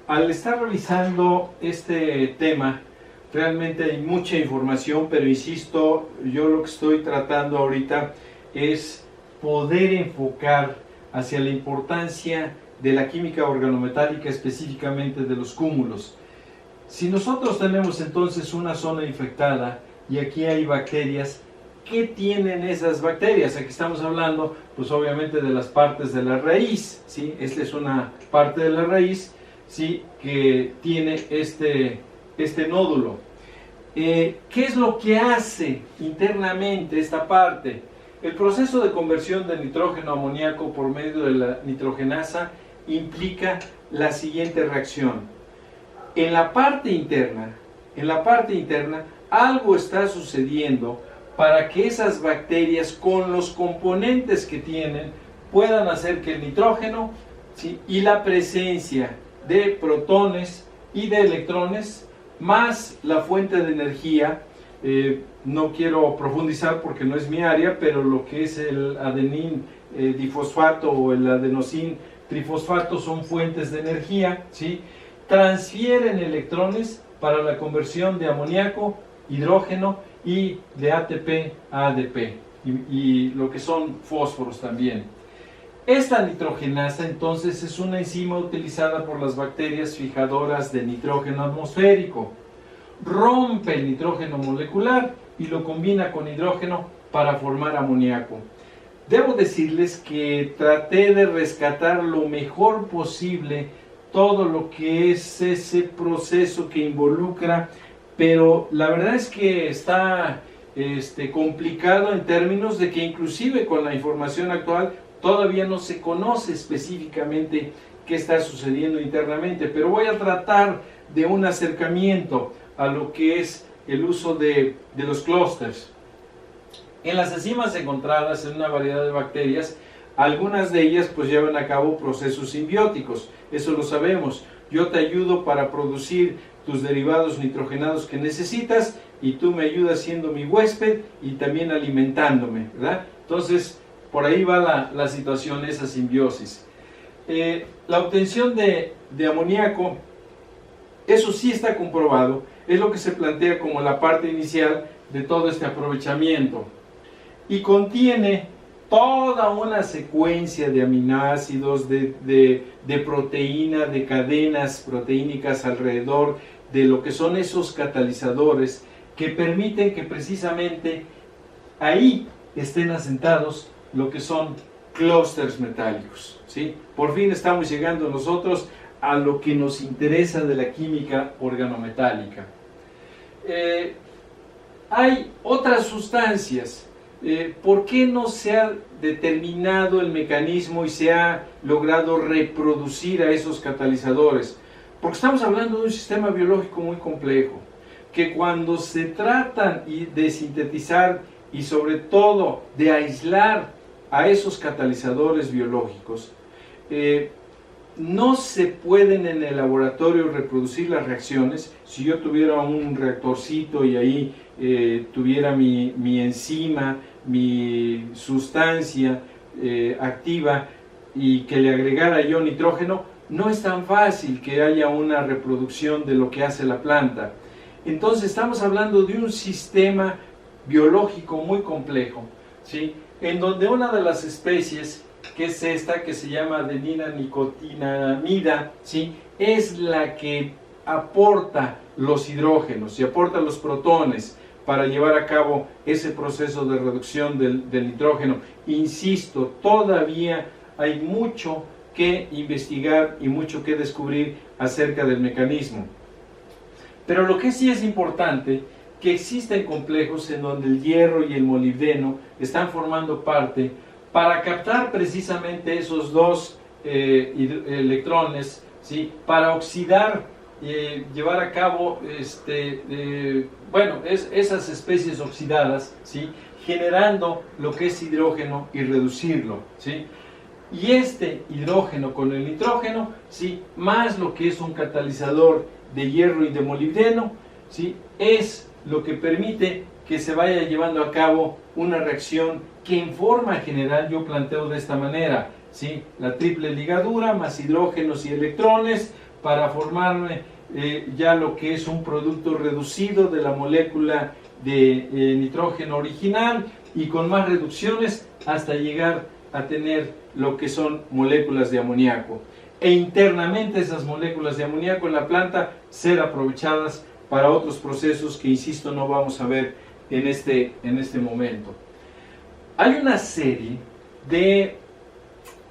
Al estar revisando este tema, realmente hay mucha información, pero insisto, yo lo que estoy tratando ahorita es poder enfocar hacia la importancia de la química organometálica, específicamente de los cúmulos. Si nosotros tenemos entonces una zona infectada y aquí hay bacterias, ¿qué tienen esas bacterias? Aquí estamos hablando, pues obviamente de las partes de la raíz, ¿sí? Esta es una parte de la raíz, ¿sí? Que tiene este nódulo. ¿Qué es lo que hace internamente esta parte? El proceso de conversión de nitrógeno a amoníaco por medio de la nitrogenasa implica la siguiente reacción. En la parte interna, algo está sucediendo para que esas bacterias, con los componentes que tienen, puedan hacer que el nitrógeno, ¿sí? Y la presencia de protones y de electrones, más la fuente de energía, no quiero profundizar porque no es mi área, pero lo que es el adenín difosfato o el adenosin trifosfato son fuentes de energía, ¿sí? Transfieren electrones para la conversión de amoníaco, hidrógeno y de ATP a ADP, y lo que son fósforos también. Esta nitrogenasa entonces es una enzima utilizada por las bacterias fijadoras de nitrógeno atmosférico. Rompe el nitrógeno molecular y lo combina con hidrógeno para formar amoníaco. Debo decirles que traté de rescatar lo mejor posible todo lo que es ese proceso que involucra, pero la verdad es que está complicado en términos de que inclusive con la información actual todavía no se conoce específicamente qué está sucediendo internamente, pero voy a tratar de un acercamiento a lo que es el uso de los clústeres. En las enzimas encontradas en una variedad de bacterias, algunas de ellas pues llevan a cabo procesos simbióticos, eso lo sabemos. Yo te ayudo para producir tus derivados nitrogenados que necesitas y tú me ayudas siendo mi huésped y también alimentándome, ¿verdad? Entonces, por ahí va la situación, esa simbiosis. La obtención de amoníaco, eso sí está comprobado, es lo que se plantea como la parte inicial de todo este aprovechamiento. Y contiene toda una secuencia de aminoácidos, de proteína, de cadenas proteínicas alrededor de lo que son esos catalizadores que permiten que precisamente ahí estén asentados lo que son clústeres metálicos, ¿sí? Por fin estamos llegando nosotros a lo que nos interesa de la química organometálica. Hay otras sustancias. ¿Por qué no se ha determinado el mecanismo y se ha logrado reproducir a esos catalizadores? Porque estamos hablando de un sistema biológico muy complejo, que cuando se tratan de sintetizar y sobre todo de aislar a esos catalizadores biológicos, no se pueden en el laboratorio reproducir las reacciones. Si yo tuviera un reactorcito y ahí tuviera mi enzima, mi sustancia activa y que le agregara yo nitrógeno, no es tan fácil que haya una reproducción de lo que hace la planta. Entonces estamos hablando de un sistema biológico muy complejo, ¿sí? En donde una de las especies, que es esta, que se llama adenina nicotinamida, ¿sí? Es la que aporta los hidrógenos y aporta los protones para llevar a cabo ese proceso de reducción del nitrógeno. Insisto, todavía hay mucho que investigar y mucho que descubrir acerca del mecanismo. Pero lo que sí es importante, que existen complejos en donde el hierro y el molibdeno están formando parte para captar precisamente esos dos electrones, ¿sí? Para oxidar, llevar a cabo esas especies oxidadas, ¿sí? Generando lo que es hidrógeno y reducirlo, ¿sí? Y este hidrógeno con el nitrógeno, ¿sí? Más lo que es un catalizador de hierro y de molibdeno, ¿sí? Es lo que permite que se vaya llevando a cabo una reacción que en forma general yo planteo de esta manera, ¿sí? La triple ligadura más hidrógenos y electrones para formarme ya lo que es un producto reducido de la molécula de nitrógeno original y con más reducciones hasta llegar a tener lo que son moléculas de amoníaco. E internamente esas moléculas de amoníaco en la planta ser aprovechadas para otros procesos que, insisto, no vamos a ver en este momento. Hay una serie de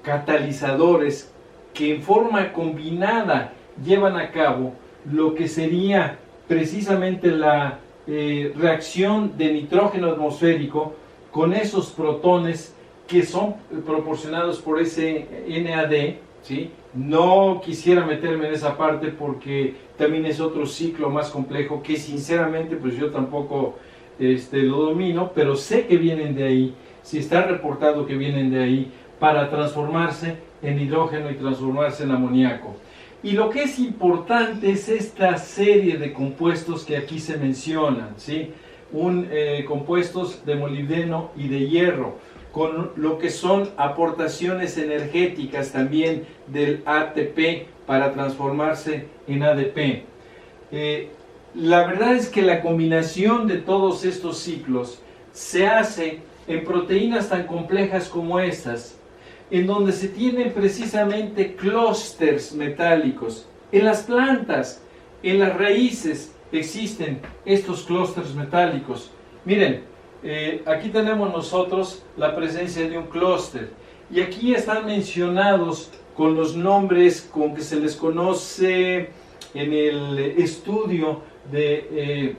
catalizadores que en forma combinada llevan a cabo lo que sería precisamente la reacción de nitrógeno atmosférico con esos protones que son proporcionados por ese NAD, ¿sí? No quisiera meterme en esa parte porque también es otro ciclo más complejo que sinceramente pues yo tampoco lo domino, pero sé que vienen de ahí, si está reportado que vienen de ahí para transformarse en hidrógeno y transformarse en amoníaco. Y lo que es importante es esta serie de compuestos que aquí se mencionan, ¿sí? Compuestos de molibdeno y de hierro, con lo que son aportaciones energéticas también del ATP para transformarse en ADP. La verdad es que la combinación de todos estos ciclos se hace en proteínas tan complejas como estas, en donde se tienen precisamente clústeres metálicos. En las plantas, en las raíces existen estos clústeres metálicos. Miren, aquí tenemos nosotros la presencia de un clúster y aquí están mencionados con los nombres con que se les conoce en el estudio de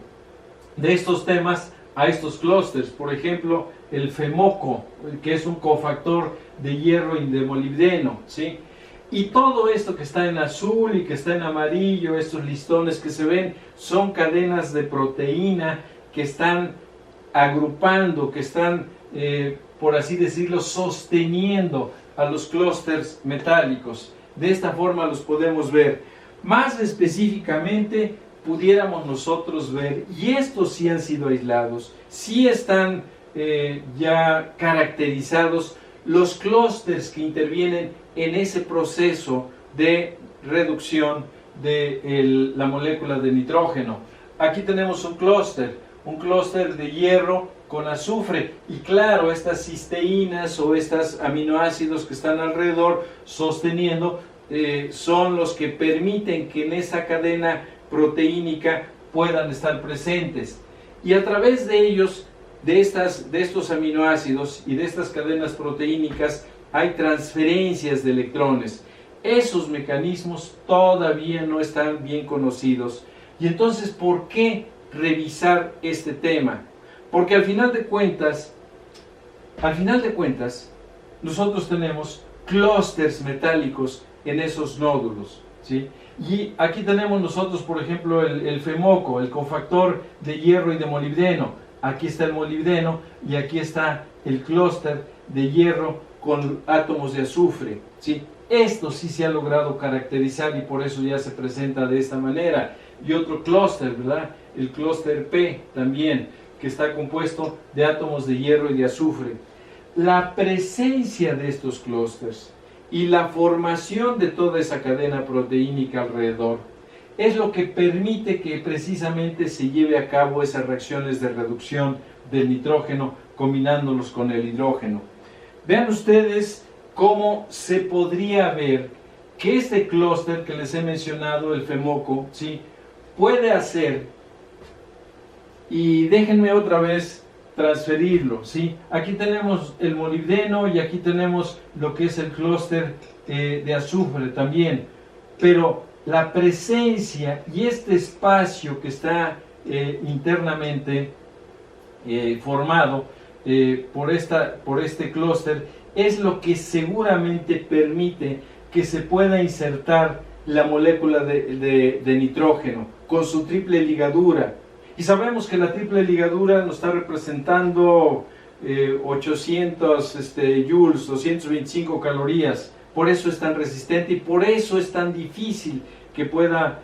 estos temas a estos clústeres. Por ejemplo, el FEMOCO, que es un cofactor de hierro y de molibdeno, ¿sí? Y todo esto que está en azul y que está en amarillo, estos listones que se ven, son cadenas de proteína que están agrupando, que están, por así decirlo, sosteniendo a los clústeres metálicos. De esta forma los podemos ver. Más específicamente, pudiéramos nosotros ver, y estos sí han sido aislados, sí están ya caracterizados los clústeres que intervienen en ese proceso de reducción de la molécula de nitrógeno. Aquí tenemos un clúster de hierro con azufre, y claro, estas cisteínas o estos aminoácidos que están alrededor sosteniendo son los que permiten que en esa cadena proteínica puedan estar presentes, y a través de ellos, de estos aminoácidos y de estas cadenas proteínicas, hay transferencias de electrones. Esos mecanismos todavía no están bien conocidos. Y entonces, ¿por qué revisar este tema? Porque al final de cuentas, nosotros tenemos clústeres metálicos en esos nódulos, ¿sí? Y aquí tenemos nosotros, por ejemplo, el FEMOCO, el cofactor de hierro y de molibdeno. Aquí está el molibdeno y aquí está el clúster de hierro con átomos de azufre, ¿sí? Esto sí se ha logrado caracterizar y por eso ya se presenta de esta manera. Y otro clúster, ¿verdad? El clúster P también, que está compuesto de átomos de hierro y de azufre. La presencia de estos clústeres y la formación de toda esa cadena proteínica alrededor es lo que permite que precisamente se lleve a cabo esas reacciones de reducción del nitrógeno combinándolos con el hidrógeno. Vean ustedes cómo se podría ver que este clúster que les he mencionado, el FEMOCO, ¿sí?, puede hacer, y déjenme otra vez transferirlo, ¿sí? Aquí tenemos el molibdeno y aquí tenemos lo que es el clúster de azufre también, pero la presencia y este espacio que está internamente formado por este clúster es lo que seguramente permite que se pueda insertar la molécula de nitrógeno con su triple ligadura. Y sabemos que la triple ligadura nos está representando 800 joules, 225 calorías. Por eso es tan resistente y por eso es tan difícil que pueda,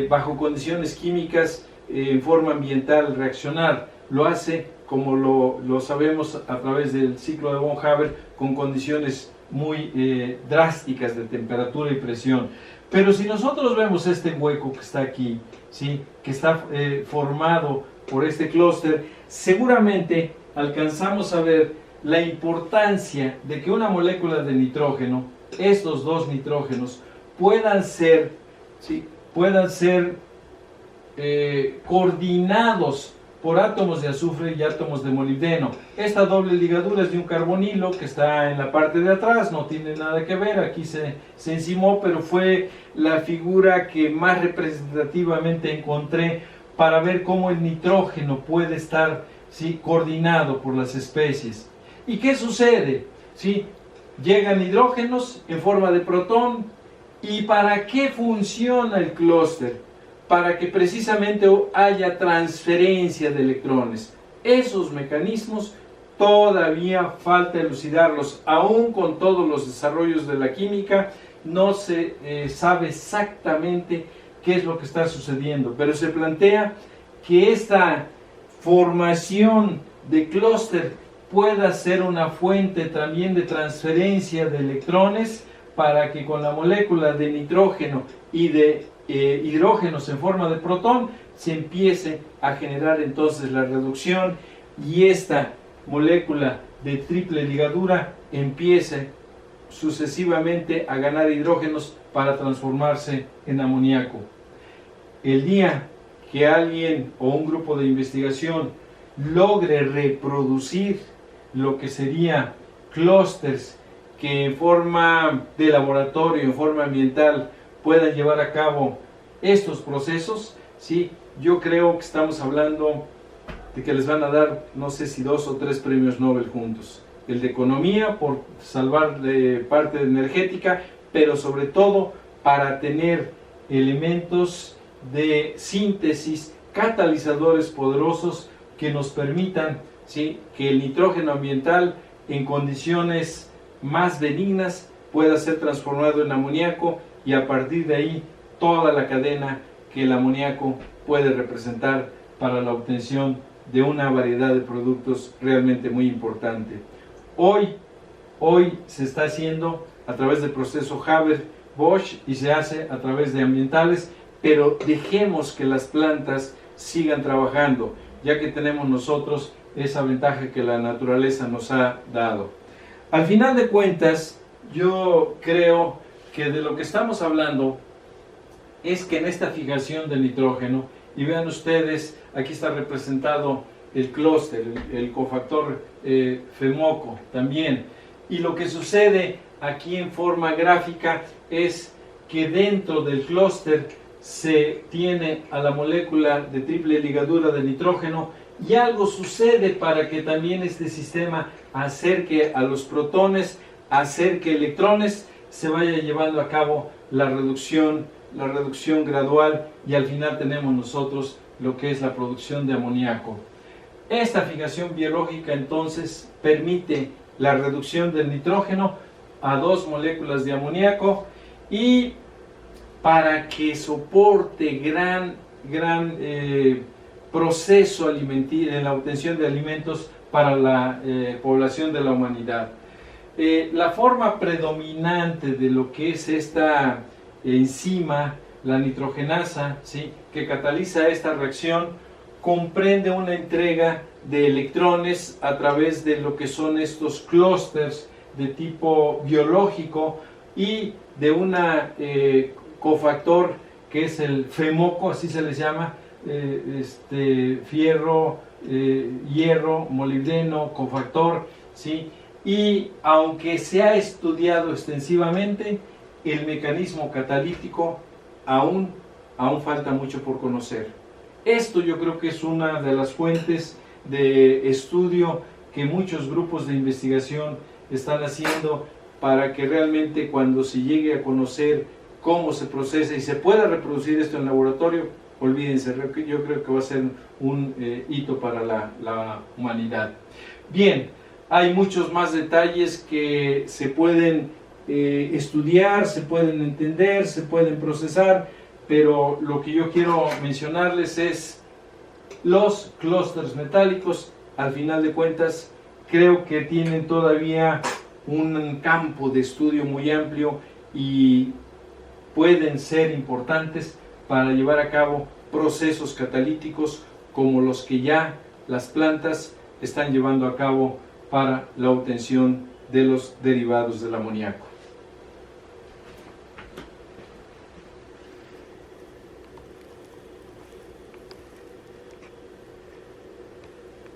bajo condiciones químicas, en forma ambiental, reaccionar. Lo hace, como lo sabemos, a través del ciclo de von Haber, con condiciones muy drásticas de temperatura y presión. Pero si nosotros vemos este hueco que está aquí, ¿sí?, que está formado por este clúster, seguramente alcanzamos a ver la importancia de que una molécula de nitrógeno, estos dos nitrógenos, puedan ser, ¿sí?, coordinados por átomos de azufre y átomos de molibdeno. Esta doble ligadura es de un carbonilo que está en la parte de atrás, no tiene nada que ver, aquí se encimó, pero fue la figura que más representativamente encontré para ver cómo el nitrógeno puede estar, ¿sí?, coordinado por las especies. ¿Y qué sucede? ¿Sí? Llegan hidrógenos en forma de protón. ¿Y para qué funciona el clúster? Para que precisamente haya transferencia de electrones. Esos mecanismos todavía falta elucidarlos. Aún con todos los desarrollos de la química, no se sabe exactamente qué es lo que está sucediendo. Pero se plantea que esta formación de clúster pueda ser una fuente también de transferencia de electrones, para que con la molécula de nitrógeno y de hidrógenos en forma de protón se empiece a generar entonces la reducción, y esta molécula de triple ligadura empiece sucesivamente a ganar hidrógenos para transformarse en amoníaco. El día que alguien o un grupo de investigación logre reproducir lo que sería clústeres que en forma de laboratorio, en forma ambiental, puedan llevar a cabo estos procesos, ¿sí?, yo creo que estamos hablando de que les van a dar, no sé si 2 o 3 premios Nobel juntos. El de economía por salvar parte energética, pero sobre todo para tener elementos de síntesis, catalizadores poderosos que nos permitan, ¿sí?, que el nitrógeno ambiental en condiciones más benignas pueda ser transformado en amoníaco, y a partir de ahí toda la cadena que el amoníaco puede representar para la obtención de una variedad de productos realmente muy importante. Hoy se está haciendo a través del proceso Haber-Bosch y se hace a través de ambientales, pero dejemos que las plantas sigan trabajando, ya que tenemos nosotros esa ventaja que la naturaleza nos ha dado. Al final de cuentas, yo creo que de lo que estamos hablando es que en esta fijación del nitrógeno, y vean ustedes, aquí está representado el clúster, el cofactor FEMOCO también, y lo que sucede aquí en forma gráfica es que dentro del clúster se tiene a la molécula de triple ligadura de nitrógeno, y algo sucede para que también este sistema acerque a los protones, acerque electrones, se vaya llevando a cabo la reducción gradual, y al final tenemos nosotros lo que es la producción de amoníaco. Esta fijación biológica entonces permite la reducción del nitrógeno a 2 moléculas de amoníaco, y para que soporte gran proceso alimenticio en la obtención de alimentos para la población de la humanidad. La forma predominante de lo que es esta enzima, la nitrogenasa, ¿sí?, que cataliza esta reacción, comprende una entrega de electrones a través de lo que son estos clústeres de tipo biológico, y de una cofactor que es el FEMOCO, así se les llama, fierro, hierro, molibdeno, cofactor, ¿sí? Y aunque se ha estudiado extensivamente, el mecanismo catalítico aún falta mucho por conocer. Esto yo creo que es una de las fuentes de estudio que muchos grupos de investigación están haciendo, para que realmente cuando se llegue a conocer cómo se procesa y se pueda reproducir esto en laboratorio, olvídense, yo creo que va a ser un hito para la humanidad. Bien, hay muchos más detalles que se pueden estudiar, se pueden entender, se pueden procesar, pero lo que yo quiero mencionarles es los clústeres metálicos. Al final de cuentas, creo que tienen todavía un campo de estudio muy amplio y pueden ser importantes para llevar a cabo procesos catalíticos como los que ya las plantas están llevando a cabo para la obtención de los derivados del amoníaco.